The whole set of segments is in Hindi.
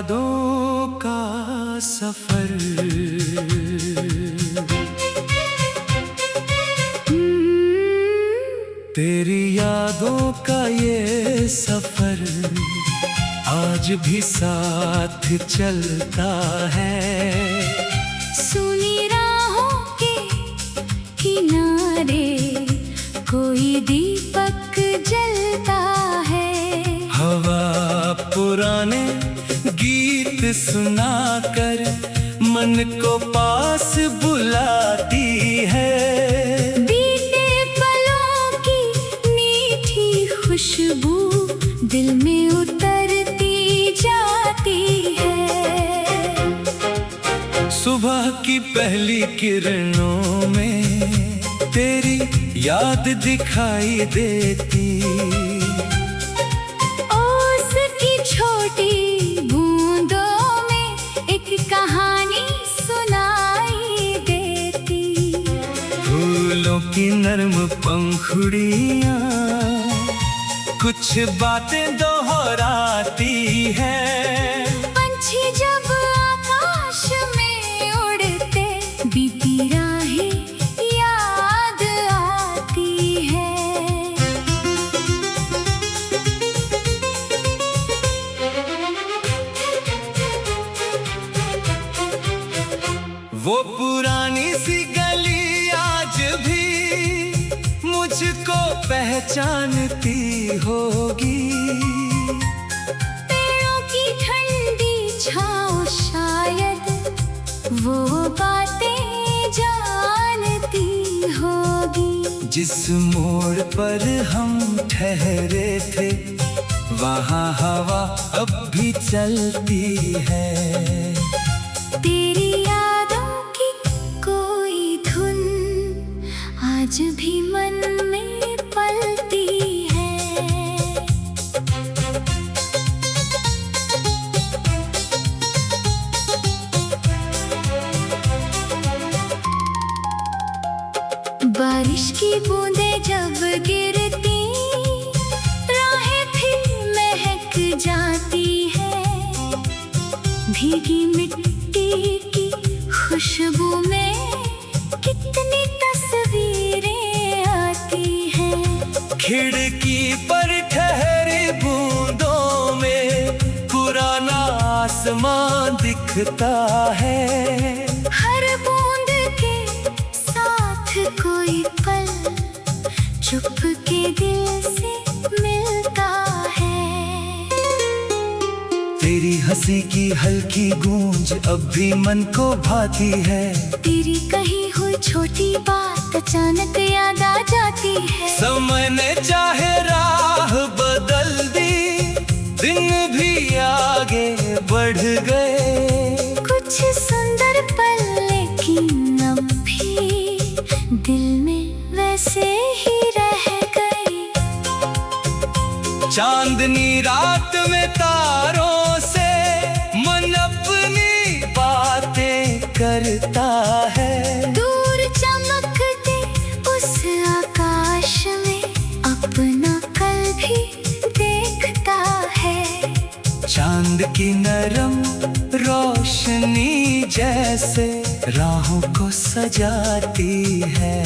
यादों का सफर। तेरी यादों का ये सफर आज भी साथ चलता है। सुनी राहों के किनारे कोई दीपक जलता है। हवा पुराने गीत सुनाकर मन को पास बुलाती है। बीते पलों की मीठी खुशबू दिल में उतरती जाती है। सुबह की पहली किरणों में तेरी याद दिखाई देती। ओस की छोटी बूंदों में एक कहानी सुनाई देती। फूलों की नरम पंखुड़ियाँ कुछ बातें दोहराती है। पंछी जब आकाश में उड़ते बीती राहें याद आती है। वो पुरानी सी गली आज भी मुझको पहचानती होगी। पेड़ों की ठंडी छाँव शायद वो बातें जानती होगी। जिस मोड़ पर हम ठहरे थे वहाँ हवा अब भी चलती है। तेरी यादों की कोई धुन आज भी मन में पलती है। बारिश की बूंदें जब गिरती राहें फिर महक जाती है। भीगी मिट्टी की खुशबू में कितनी तस्वीरें आती हैं। खिड़की पर ठहरे बूंदों में पुराना आसमां दिखता है। हर बूंद के साथ कोई पल चुपके दिल से मिलता है। तेरी हंसी की हल्की गूंज अब भी मन को भाती है। तेरी कही हुई छोटी बात अचानक याद आ जाती है। समय ने चाहे राह बदल दी, दिन भी आगे बढ़ गए। कुछ सुंदर पल लेकिन अब भी दिल में वैसे ही रह गए। चांदनी रात में तारों से मन अपनी बातें करता है। दूर चमकते उस आकाश में अपना कल भी देखता है। चांद की नरम रोशनी जैसे राहों को सजाती है।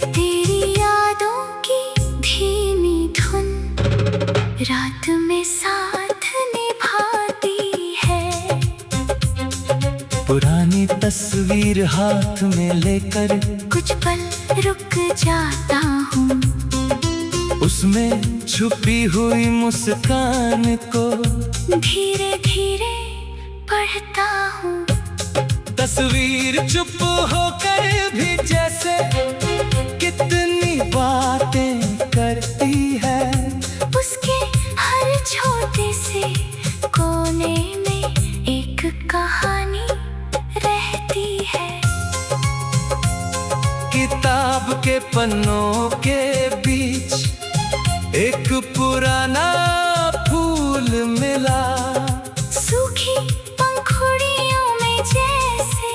तेरी यादों की धीमी धुन रात में साथ निभाती है। पुरानी तस्वीर हाथ में लेकर कुछ पल रुक जाता हूँ। उसमें छुपी हुई मुस्कान को धीरे धीरे पढ़ता हूँ। तस्वीर चुप होकर भी जैसे कितनी बातें करती है। उसके हर छोटे से कोने में एक कहानी रहती है। किताब के पन्नों के बीच एक पुराना फूल मिला। सूखी पंखुड़ियों में जैसे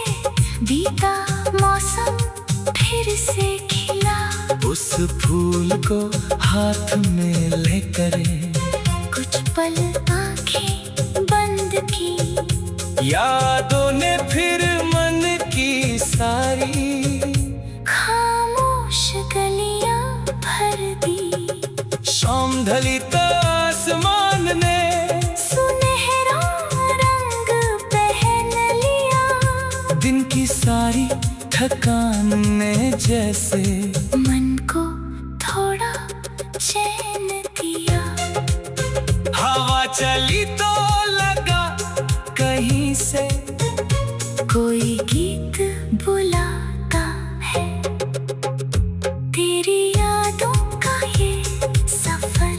बीता मौसम फिर से खिला। उस फूल को हाथ में लेकर कुछ पल आंखें बंद यादों ने फिर मन की सारी खामोश गलियां भर दी। शाम ढली तो आसमान ने सुनहरा रंग पहन लिया। दिन की सारी थकान ने जैसे मन को थोड़ा चैन दिया। हवा चली तो लगा कहीं से कोई गीत बुलाता है। तेरी यादों का ये सफर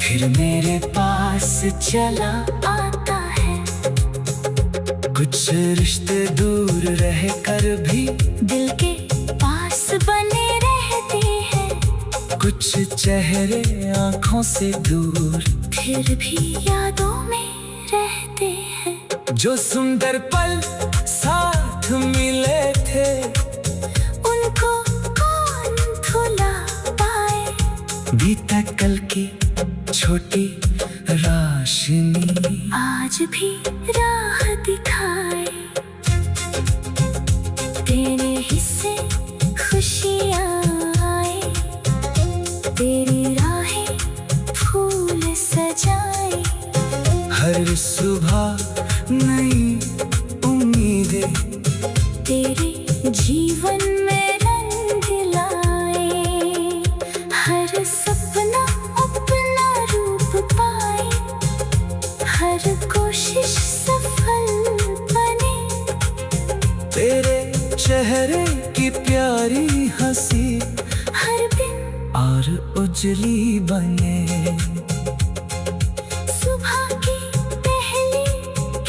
फिर मेरे पास चला आता है। कुछ रिश्ते दूर रह कर भी दिल के पास बने रहते हैं। कुछ चेहरे आंखों से दूर फिर भी यादों में रहते हैं। जो सुंदर पल साथ मिले थे उनको कौन भुला पाए। बीता कल की छोटी रोशनी आज भी राह दिखाए। तेरे हिस्से खुशियाँ आए। तेरी राहें फूल सजाए। हर सुबह नई उम्मीदें तेरे जीवन में रंग लाए। हर सपना अपना रूप पाए। हर कोशिश सफल बने। तेरे चेहरे की प्यारी हंसी हर दिन और उजली बने। सुबह की पहली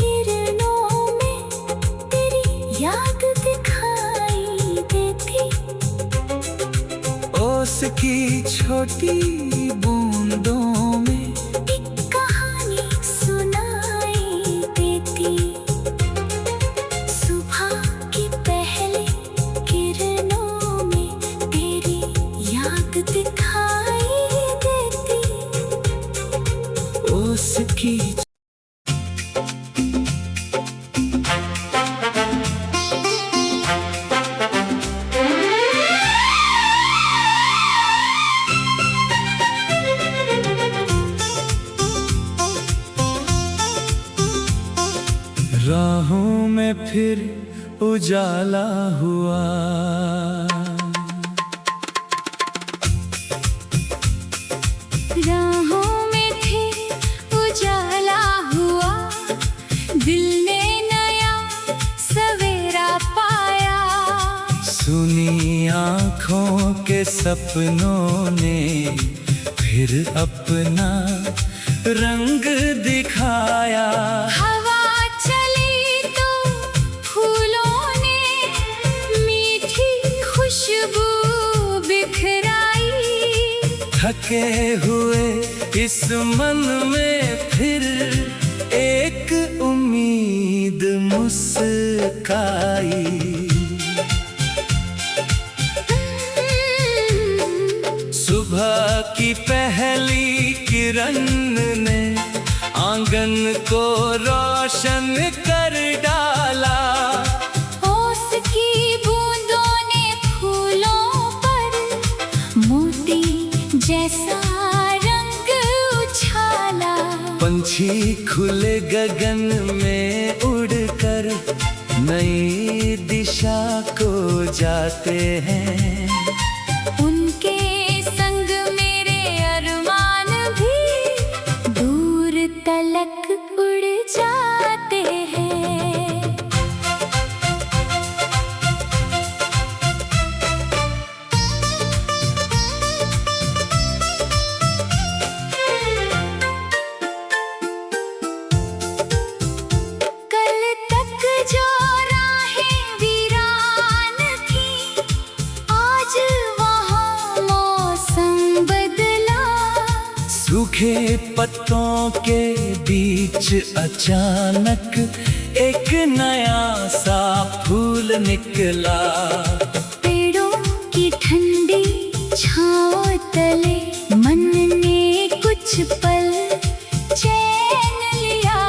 किरणों में तेरी याद दिखाई देती। ओस की छोटी बूंदों में एक कहानी सुनाई देती। सुबह की पहली किरणों में तेरी याद दिखाई देती। ओस की राहों में फिर उजाला हुआ। राहों में फिर उजाला हुआ। दिल ने नया सवेरा पाया। सुनी आँखों के सपनों ने फिर अपना रंग दिखाया। हवा चली तो फूलों ने मीठी खुशबू बिखराई। थके हुए इस मन में फिर एक उम्मीद मुस्काई। सुबह की पहली किरण ने आंगन को रोशन कर डाला। ओस की बूंदों ने फूलों पर मोती जैसा रंग उछाला। पंछी खुले गगन में उड़कर नई दिशा को जाते हैं। उनके संग मेरे अरमान भी दूर तलक उड़ जाते हैं। कल तक जो राहें वीरान थी आज वहाँ मौसम बदला। सूखे पत्तों के बीच अचानक एक नया सा फूल निकला। पेड़ों की ठंडी छाँव तले मन ने कुछ पल चैन लिया।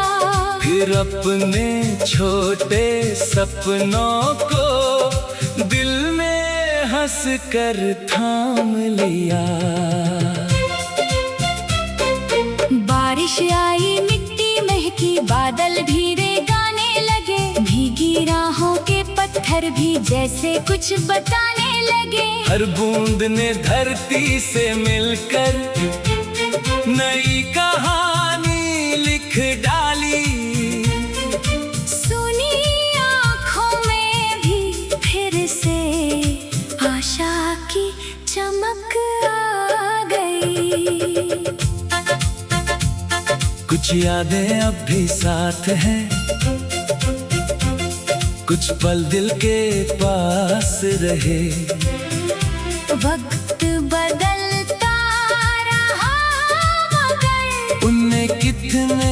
फिर फिर अपने छोटे सपनों को दिल में हंस कर थाम लिया। बारिश आई, मिट्टी महकी, बादल धीरे गाने लगे, भीगी राहों के पत्थर भी जैसे कुछ बताने लगे। हर बूंद ने धरती से मिलकर नई कहानी लिख डाली। सुनी आँखों में भी फिर से आशा की चमक आ गई। कुछ यादें अब भी साथ हैं, कुछ पल दिल के पास रहे। वक्त बदलता रहा मगर उनमें कितने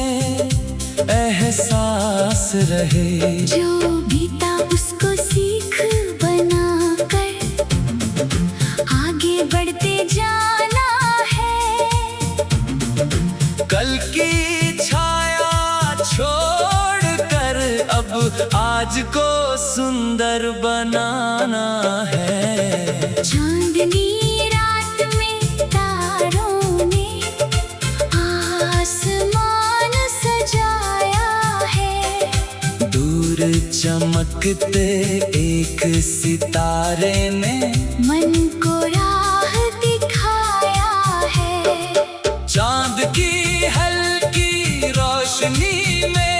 एहसास रहे। जो बीता उसको सीख बनाकर आगे बढ़ते जाना है। कल की छाया छोड़कर अब आज को सुंदर बनाना है। चांदनी रात में तारों ने आसमान सजाया है। दूर चमकते एक सितारे ने मन को राह दिखाया है। चांद की हल्की रोशनी में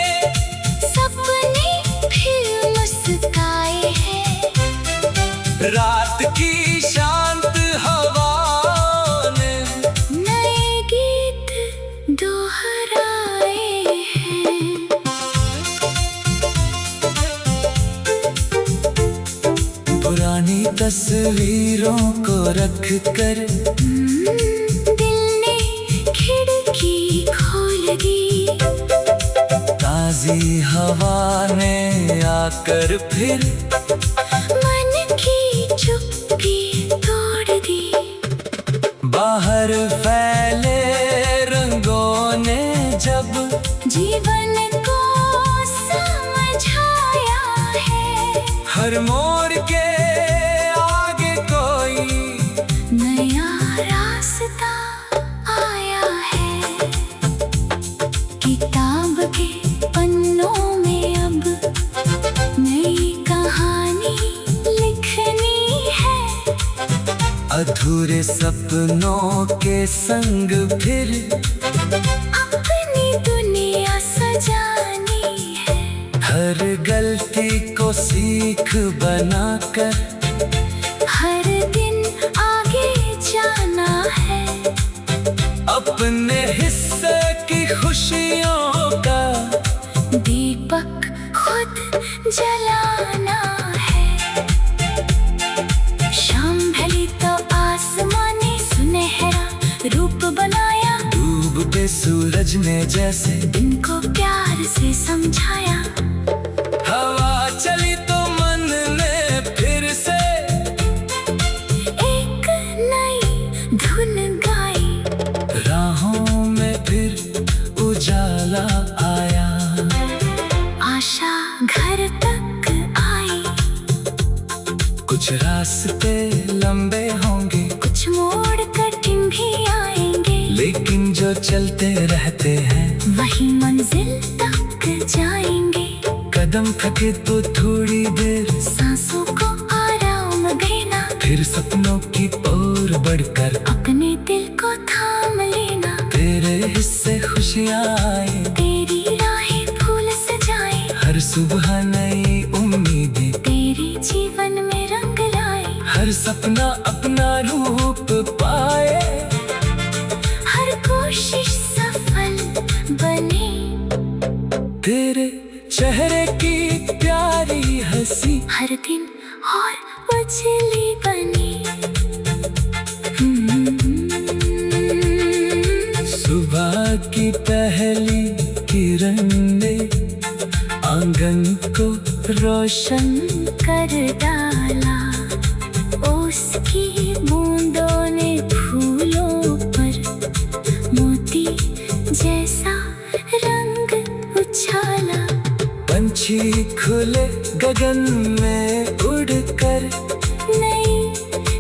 सपने फिर मुस्काए हैं। रात की शांत हवा ने नए गीत दोहराए हैं। पुरानी तस्वीरों को रख कर दिल ने खिड़की खोल दी। ताजी हवा ने आकर फिर मन की चुप्पी तोड़ दी। बाहर फैले रंगों ने जब जीवन को समझाया है। हर मोड़ के आगे कोई नया रास्ता आया है। किताब के पन्नों में अब नई कहानी लिखनी है। अधूरे सपनों के संग फिर अपनी दुनिया सजानी है। हर गलती को सीख बनाकर हर दिन आगे जाना है। अपने हिस्से की खुशियों का दीपक खुद जलाना है। शाम ढली तो आसमान ने सुनहरा रूप बनाया। डूबते सूरज ने जैसे दिन को प्यार से समझाया। हवा चली तो मन ने फिर से एक नई धुन गाई। राहों में फिर उजाला आया। आशा घर तक आई। कुछ रास्ते लंबे होंगे, कुछ मोड़ कठिन भी आएंगे, लेकिन जो चलते रहते हैं वही मंजिल तक जाएंगे। कदम थके तो थोड़ी देर सांसों को आराम देना, फिर सपनों की ओर बढ़कर अपने दिल को थाम लेना। तेरे हिस्से खुशियाँ आए, तेरी राहें फूल सजाए, हर सुबह नई उम्मीदें तेरे जीवन में रंग लाए। हर सपना अपना रूप पाए, हर कोशिश सफल बने। तेरे चेहरे की प्यारी हंसी हर दिन और उजली बनी। सुबह की पहली किरण ने आंगन को रोशन कर डाला। ओस की बूंदों ने फूलों पर मोती जैसा रंग उछाला। पंछी खुले गगन में उड़कर नई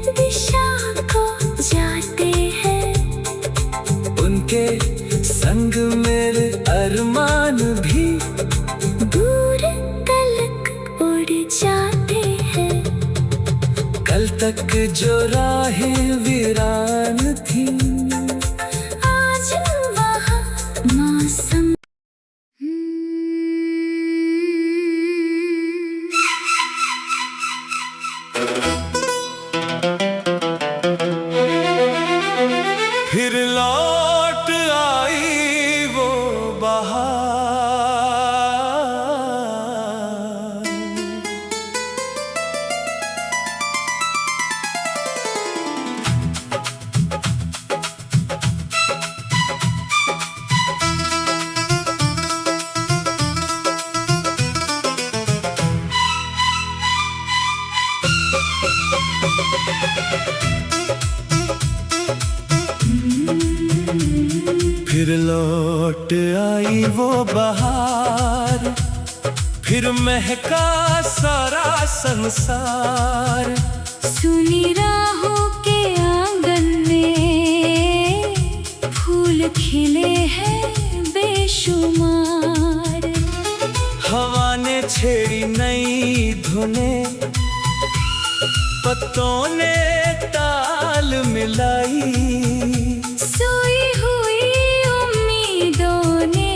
दिशा को जाते हैं। उनके संग मेरे अरमान भी दूर तलक उड़ जाते हैं। कल तक जो राहें वीरान थी, आज वहाँ मौसम फिर लौट आई वो बहार। फिर लौट आई वो बहार, फिर महका सारा संसार। सुनी राहों के आंगन में फूल खिले हैं बेशुमार। हवा ने छेड़ी नई धुनें, पत्तों ने ताल मिलाई। सोई हुई उम्मीदों ने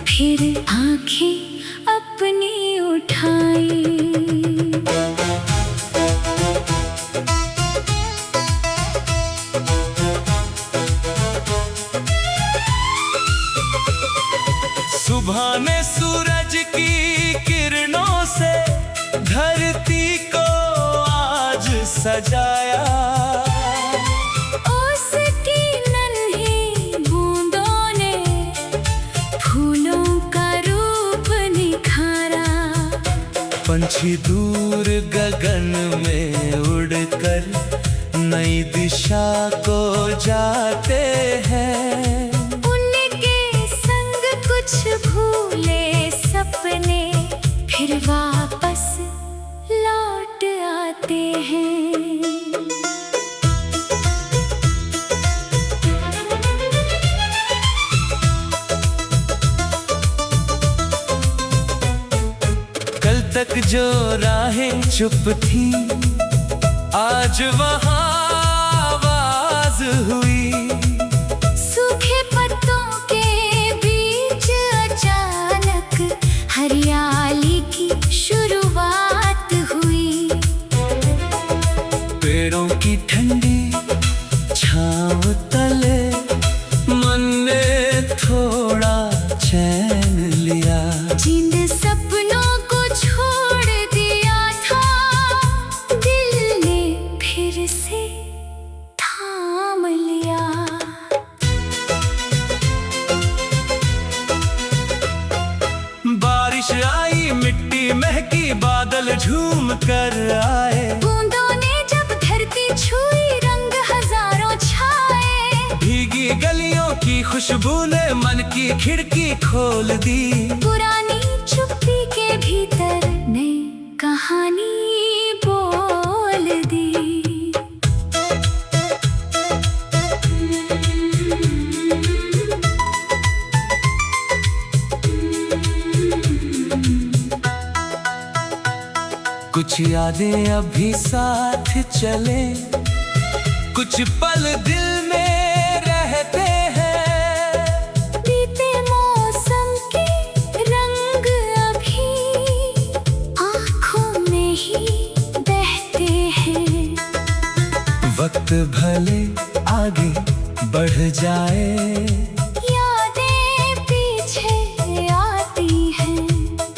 फिर आंखें अपनी उठाई। सुबह ने सूरज की किरणों से धरती को आज सजाया। उसकी नन्ही बूंदों ने फूलों का रूप निखारा। पंछी दूर गगन में उड़कर नई दिशा को जाते हैं। उनके संग कुछ भूले सपने फिर वापस लौट आते हैं। कल तक जो राहें चुप थी, आज वहाँ आवाज हुई। सूखे पत्तों के बीच अचानक हरियाली की शुरुआत हुई। पेड़ों की ठंडी छाँव तले मन ने थोड़ा चैन लिया। जिन सपनों को छोड़ दिया था, दिल ने फिर से थाम लिया। बारिश आई, मिट्टी महकी, बादल झूम कर आए। बूंदों ने जब धरती छुई, रंग हजारों छाए। भीगी गलियों की खुशबू ने मन की खिड़की खोल दी। पुरानी चुप्पी के भीतर नई कहानी बोल दी। कुछ यादें अभी साथ चले, कुछ पल दिल में रहते हैं। बीते मौसम के रंग अभी आँखों में ही बहते हैं। वक्त भले आगे बढ़ जाए, यादें पीछे आती हैं।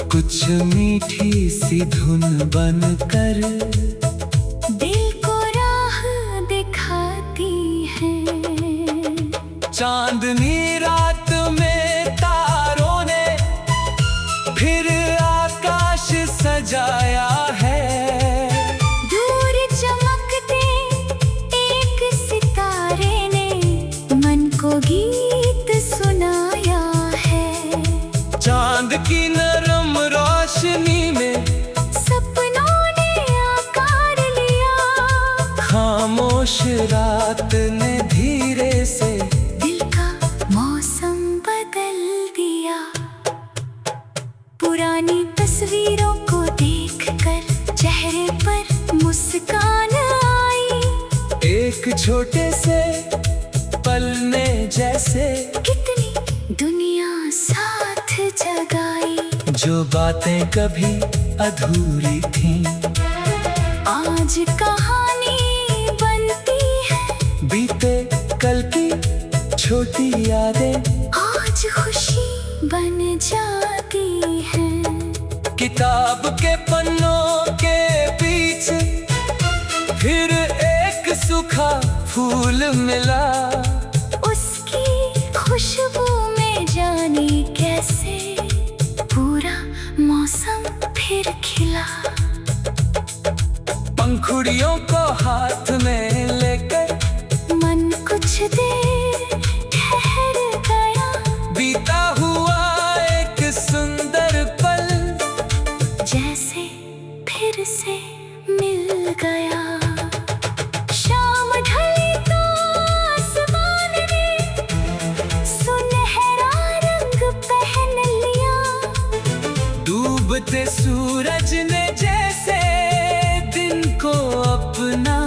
कुछ मीठी सी धुन बनकर दिल को राह दिखाती है। चांदनी रात में तारों ने फिर आकाश सजाया है। दूर चमकते एक सितारे ने मन को गीत सुनाया है। चांद की नर पुरानी तस्वीरों को देखकर चेहरे पर मुस्कान आई। एक छोटे से पल ने जैसे कितनी दुनिया साथ जगाई। जो बातें कभी अधूरी थीं आज कहानी बनती है। बीते कल की छोटी यादें आज खुशी बन जाती है। किताब के पन्नों के बीच फिर एक सूखा फूल मिला। उसकी खुशबू में जाने कैसे पूरा मौसम फिर खिला। पंखुड़ियों को हाथ में लेकर मन कुछ देर ठहर गया। बीता हुआ एक सुंदर पल जैसे फिर से मिल गया। शाम ढली तो आसमान ने सुनहरा रंग पहन लिया। डूबते सूरज ने जैसे दिन को अपना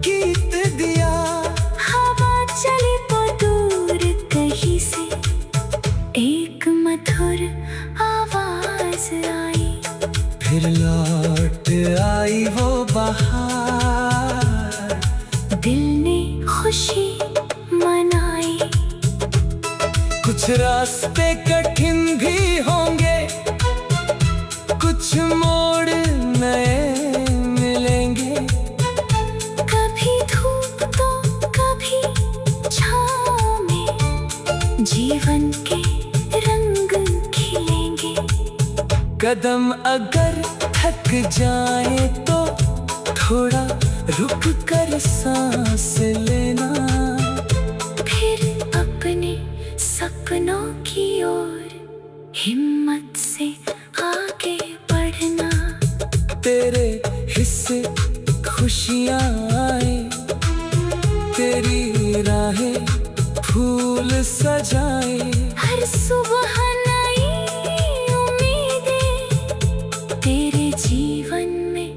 गीत दिया। हवा चली तो दूर कहीं से एक मधुर आवाज आई। फिर लौट आई वो बहार। दिल ने खुशी मनाई। कुछ रास्ते कठिन भी होंगे, कुछ मोड़ नए मिलेंगे। कभी धूप तो कभी छाँव में जीवन के रंग खिलेंगे। कदम अगर थक जाए तो थोड़ा रुक कर सांस लेना। फिर अपने सपनों की ओर हिम्मत से आगे बढ़ना। तेरे हिस्से खुशियाँ आए, तेरी राहें फूल सजाए। हर सुबह नई उम्मीदें तेरे जीवन में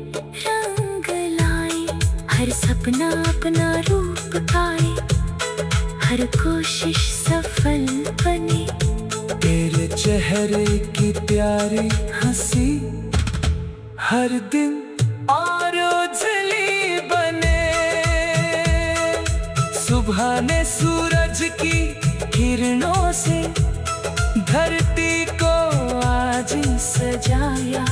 रंग लाए। हर सपना अपना रूप पाए, हर कोशिश सफल बने। तेरे चेहरे की प्यारी हंसी हर दिन और उजली बने। सुबह ने सूरज की किरणों से धरती को आज सजाया।